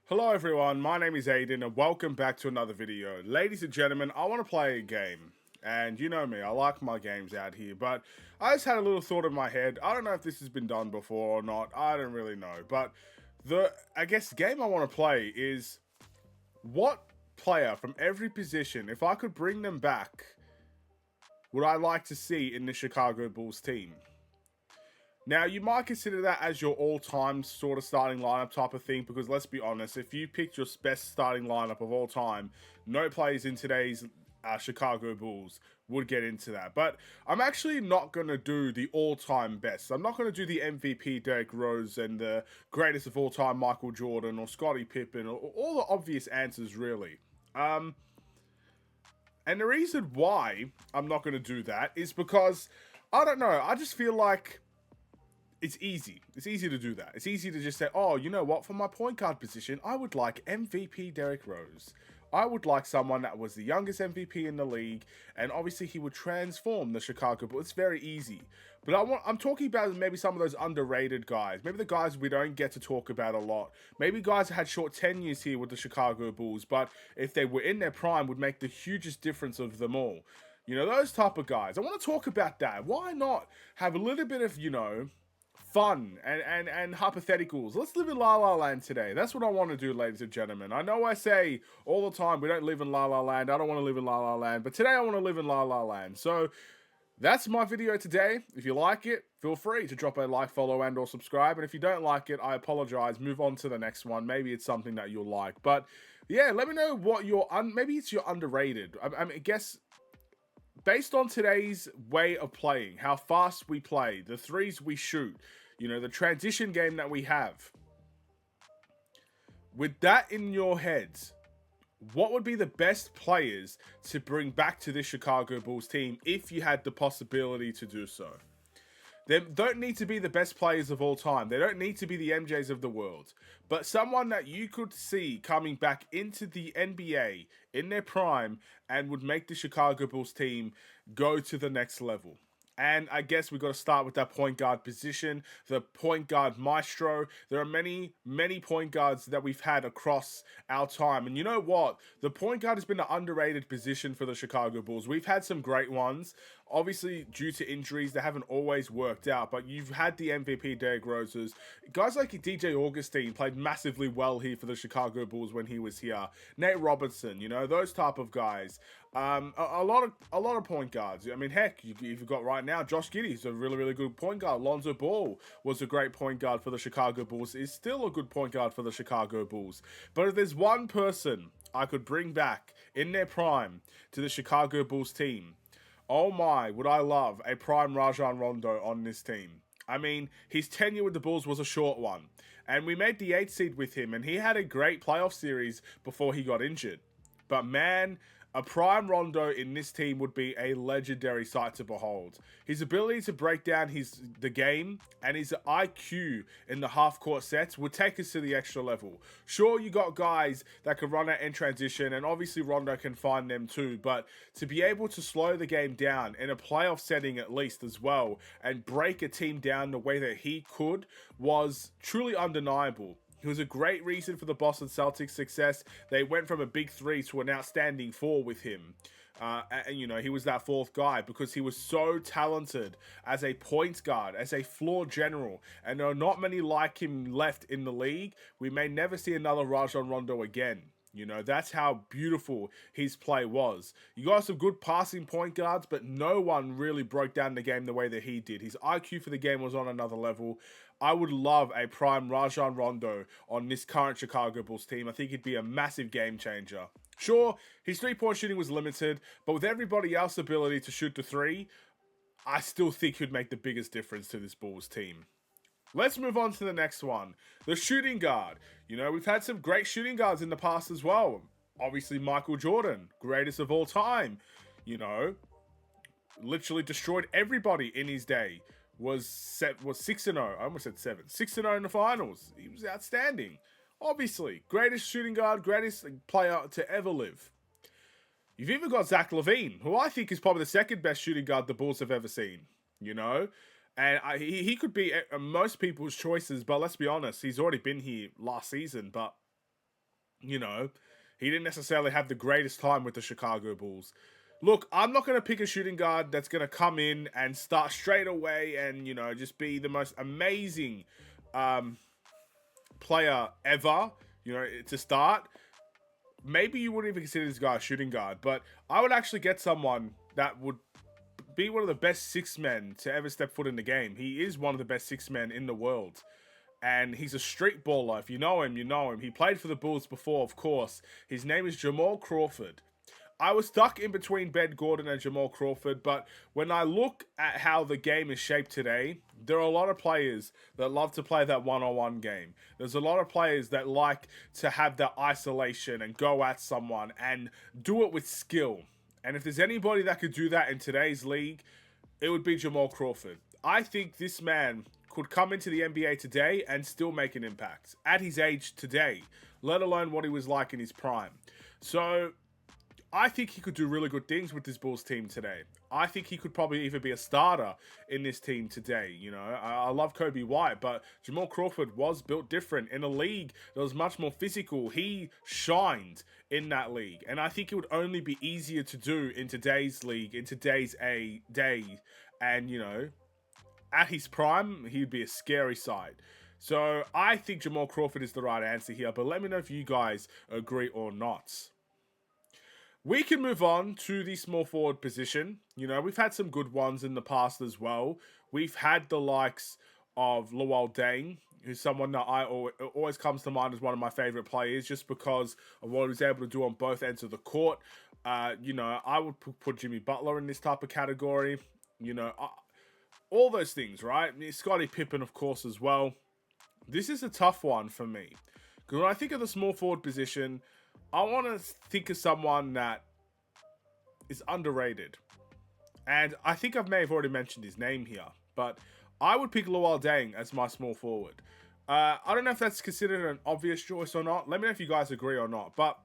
Hello everyone, my name is Aiden and welcome back to another video. Ladies and gentlemen, I want to play a game. And you know me, I like my games out here, but I just had a little thought in my head. I don't know if this has been done before or not, I don't really know. But I guess the game I want to play is what player from every position, if I could bring them back, would I like to see in the Chicago Bulls team? Now, you might consider that as your all-time sort of starting lineup type of thing, because let's be honest, if you picked your best starting lineup of all time, no players in today's Chicago Bulls would get into that. But I'm actually not going to do the all-time best. I'm not going to do the MVP Derrick Rose and the greatest of all time Michael Jordan or Scottie Pippen or all the obvious answers, really. And the reason why I'm not going to do that is because, I don't know, I just feel like it's easy. It's easy to do that. It's easy to just say, oh, you know what? For my point guard position, I would like MVP Derrick Rose. I would like someone that was the youngest MVP in the league, and obviously he would transform the Chicago Bulls. It's very easy. But I'm talking about maybe some of those underrated guys. Maybe the guys we don't get to talk about a lot. Maybe guys that had short tenures here with the Chicago Bulls, but if they were in their prime, would make the hugest difference of them all. You know, those type of guys. I want to talk about that. Why not have a little bit of, fun and hypotheticals. Let's live in La La Land today. That's what I want to do, ladies and gentlemen. I know I say all the time we don't live in La La Land. I don't want to live in La La Land, but today I want to live in La La Land. So that's my video today. If you like it, feel free to drop a like, follow, and or subscribe. And if you don't like it, I apologize. Move on to the next one. Maybe it's something that you'll like. But yeah, let me know what maybe it's your underrated. I guess based on today's way of playing, how fast we play, the threes we shoot, the transition game that we have. With that in your heads, what would be the best players to bring back to this Chicago Bulls team if you had the possibility to do so? They don't need to be the best players of all time. They don't need to be the MJs of the world. But someone that you could see coming back into the NBA in their prime and would make the Chicago Bulls team go to the next level. And I guess we've got to start with that point guard position, the point guard maestro. There are many, many point guards that we've had across our time. And you know what? The point guard has been an underrated position for the Chicago Bulls. We've had some great ones. Obviously, due to injuries, they haven't always worked out. But you've had the MVP Derrick Roses. Guys like DJ Augustine played massively well here for the Chicago Bulls when he was here. Nate Robinson, those type of guys. A lot of point guards. I mean, heck, you've got right now Josh Giddey's a really, really good point guard. Lonzo Ball was a great point guard for the Chicago Bulls. Is still a good point guard for the Chicago Bulls. But if there's one person I could bring back in their prime to the Chicago Bulls team, oh my, would I love a prime Rajon Rondo on this team. I mean, his tenure with the Bulls was a short one. And we made the 8th seed with him, and he had a great playoff series before he got injured. But man, a prime Rondo in this team would be a legendary sight to behold. His ability to break down the game and his IQ in the half-court sets would take us to the extra level. Sure, you got guys that can run out in transition, and obviously Rondo can find them too, but to be able to slow the game down in a playoff setting at least as well, and break a team down the way that he could was truly undeniable. He was a great reason for the Boston Celtics' success. They went from a big 3 to an outstanding 4 with him. He was that 4th guy because he was so talented as a point guard, as a floor general. And there are not many like him left in the league. We may never see another Rajon Rondo again. That's how beautiful his play was. You got some good passing point guards, but no one really broke down the game the way that he did. His IQ for the game was on another level. I would love a prime Rajon Rondo on this current Chicago Bulls team. I think he'd be a massive game changer. Sure, his three-point shooting was limited, but with everybody else's ability to shoot the 3, I still think he'd make the biggest difference to this Bulls team. Let's move on to the next one. The shooting guard. We've had some great shooting guards in the past as well. Obviously, Michael Jordan, greatest of all time. Literally destroyed everybody in his day. Was 6-0. I almost said 7. 6-0 in the finals. He was outstanding. Obviously, greatest shooting guard, greatest player to ever live. You've even got Zach LaVine, who I think is probably the second best shooting guard the Bulls have ever seen. And he could be most people's choices, but let's be honest, he's already been here last season. But You know, he didn't necessarily have the greatest time with the Chicago Bulls. Look, I'm not going to pick a shooting guard that's going to come in and start straight away and, just be the most amazing um, player ever, to start. Maybe you wouldn't even consider this guy a shooting guard, but I would actually get someone that would be one of the best six men to ever step foot in the game. He is one of the best six men in the world. And he's a street baller. If you know him, you know him. He played for the Bulls before, of course. His name is Jamal Crawford. I was stuck in between Ben Gordon and Jamal Crawford, but when I look at how the game is shaped today, there are a lot of players that love to play that one-on-one game. There's a lot of players that like to have that isolation and go at someone and do it with skill. And if there's anybody that could do that in today's league, it would be Jamal Crawford. I think this man could come into the NBA today and still make an impact at his age today, let alone what he was like in his prime. So I think he could do really good things with this Bulls team today. I think he could probably even be a starter in this team today. I love Kobe White, but Jamal Crawford was built different in a league that was much more physical. He shined in that league, and I think it would only be easier to do in today's league, in today's day, and at his prime, he'd be a scary sight. So I think Jamal Crawford is the right answer here, but let me know if you guys agree or not. We can move on to the small forward position. We've had some good ones in the past as well. We've had the likes of Luol Deng, who's someone that I always comes to mind as one of my favorite players just because of what he was able to do on both ends of the court. I would put Jimmy Butler in this type of category. All those things, right? Scottie Pippen, of course, as well. This is a tough one for me. Because when I think of the small forward position, I want to think of someone that is underrated. And I think I may have already mentioned his name here. But I would pick Luol Deng as my small forward. I don't know if that's considered an obvious choice or not. Let me know if you guys agree or not. But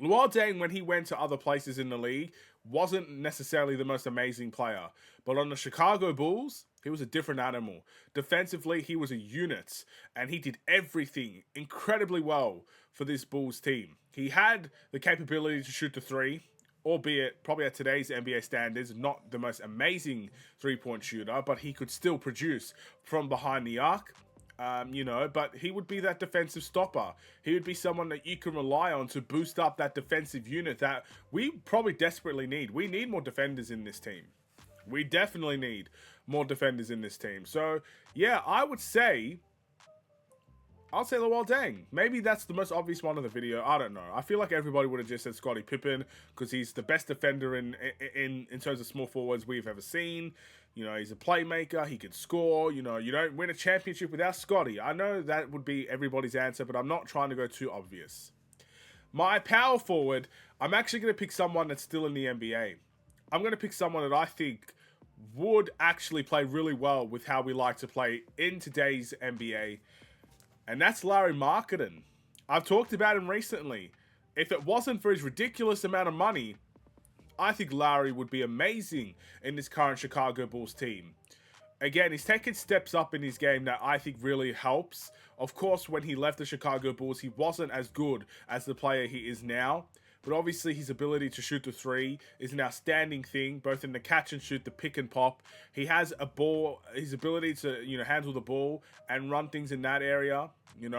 Luol Deng, when he went to other places in the league, wasn't necessarily the most amazing player. But on the Chicago Bulls, he was a different animal. Defensively, he was a unit. And he did everything incredibly well for this Bulls team. He had the capability to shoot the three, albeit probably at today's NBA standards, not the most amazing three-point shooter, but he could still produce from behind the arc. But he would be that defensive stopper. He would be someone that you can rely on to boost up that defensive unit that we probably desperately need. We need more defenders in this team. We definitely need more defenders in this team. So, yeah, I'll say Luol Deng. Maybe that's the most obvious one of the video. I don't know. I feel like everybody would have just said Scottie Pippen because he's the best defender in terms of small forwards we've ever seen. He's a playmaker. He can score. You don't win a championship without Scottie. I know that would be everybody's answer, but I'm not trying to go too obvious. My power forward, I'm actually going to pick someone that's still in the NBA. I'm going to pick someone that I think would actually play really well with how we like to play in today's NBA. And that's Lauri Markkanen. I've talked about him recently. If it wasn't for his ridiculous amount of money, I think Lauri would be amazing in this current Chicago Bulls team. Again, he's taken steps up in his game that I think really helps. Of course, when he left the Chicago Bulls, he wasn't as good as the player he is now. But obviously, his ability to shoot the three is an outstanding thing, both in the catch and shoot, the pick and pop. He has a ball, his ability to, handle the ball and run things in that area.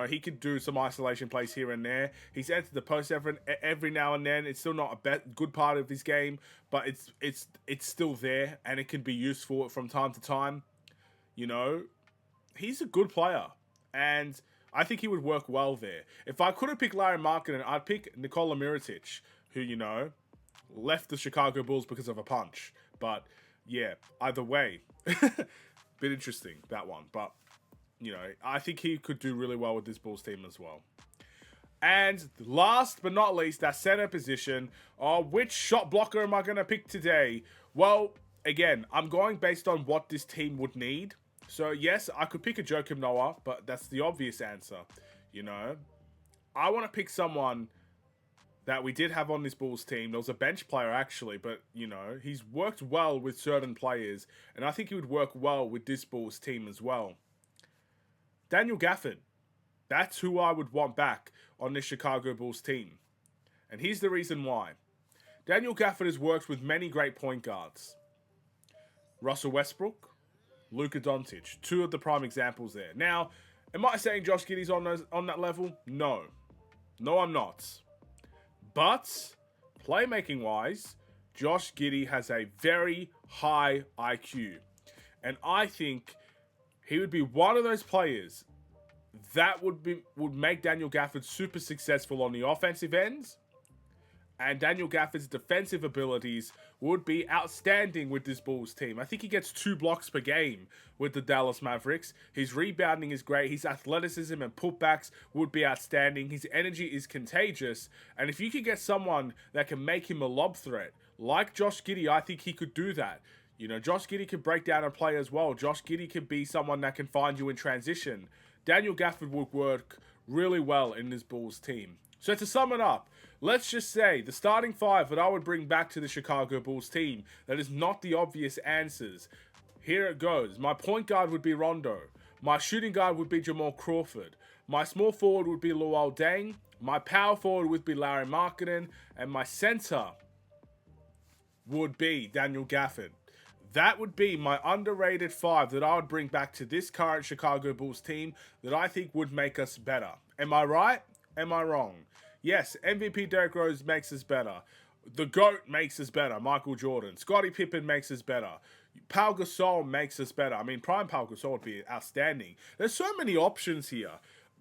He could do some isolation plays here and there. He's entered the post every now and then. It's still not a good part of his game, but it's still there, and it can be useful from time to time. He's a good player, and I think he would work well there. If I could have picked Lauri Markkanen, I'd pick Nikola Mirotic, who, left the Chicago Bulls because of a punch. But, yeah, either way, bit interesting, that one. But, I think he could do really well with this Bulls team as well. And last but not least, that center position. Which shot blocker am I going to pick today? Well, again, I'm going based on what this team would need. So, yes, I could pick a Joakim Noah, but that's the obvious answer, I want to pick someone that we did have on this Bulls team. There was a bench player, actually, but, he's worked well with certain players, and I think he would work well with this Bulls team as well. Daniel Gafford. That's who I would want back on this Chicago Bulls team. And here's the reason why. Daniel Gafford has worked with many great point guards. Russell Westbrook, Luka Doncic, two of the prime examples there. Now, am I saying Josh Giddey's on that level? No. No, I'm not. But, playmaking-wise, Josh Giddey has a very high IQ. And I think he would be one of those players that would make Daniel Gafford super successful on the offensive ends. And Daniel Gafford's defensive abilities would be outstanding with this Bulls team. I think he gets 2 blocks per game with the Dallas Mavericks. His rebounding is great. His athleticism and putbacks would be outstanding. His energy is contagious. And if you could get someone that can make him a lob threat, like Josh Giddey, I think he could do that. You know, Josh Giddey can break down and play as well. Josh Giddey can be someone that can find you in transition. Daniel Gafford would work really well in this Bulls team. So to sum it up, let's just say the starting 5 that I would bring back to the Chicago Bulls team that is not the obvious answers. Here it goes. My point guard would be Rondo. My shooting guard would be Jamal Crawford. My small forward would be Luol Deng. My power forward would be Lauri Markkanen. And my center would be Daniel Gafford. That would be my underrated 5 that I would bring back to this current Chicago Bulls team that I think would make us better. Am I right? Am I wrong? Yes, MVP Derrick Rose makes us better. The GOAT makes us better, Michael Jordan. Scottie Pippen makes us better. Pau Gasol makes us better. I mean, prime Pau Gasol would be outstanding. There's so many options here.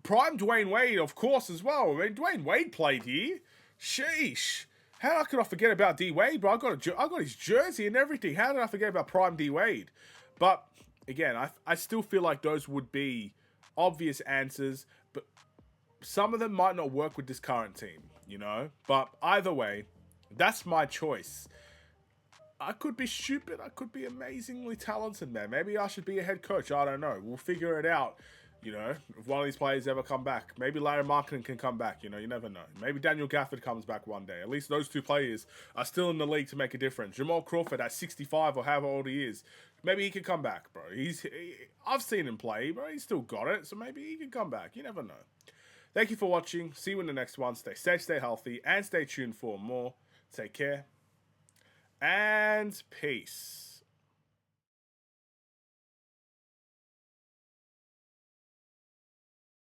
Prime Dwayne Wade, of course, as well. I mean, Dwayne Wade played here. Sheesh. How could I forget about D Wade, bro? I got his jersey and everything. How did I forget about prime D Wade? But again, I still feel like those would be obvious answers, but some of them might not work with this current team, you know? But either way, that's my choice. I could be stupid. I could be amazingly talented, man. Maybe I should be a head coach. I don't know. We'll figure it out, you know, if one of these players ever come back. Maybe Lauri Markkanen can come back, you know. You never know. Maybe Daniel Gafford comes back one day. At least those 2 players are still in the league to make a difference. Jamal Crawford at 65 or however old he is, maybe he can come back, bro. I've seen him play, bro. He's still got it, so maybe he can come back. You never know. Thank you for watching. See you in the next one. Stay safe, stay healthy, and stay tuned for more. Take care. And peace.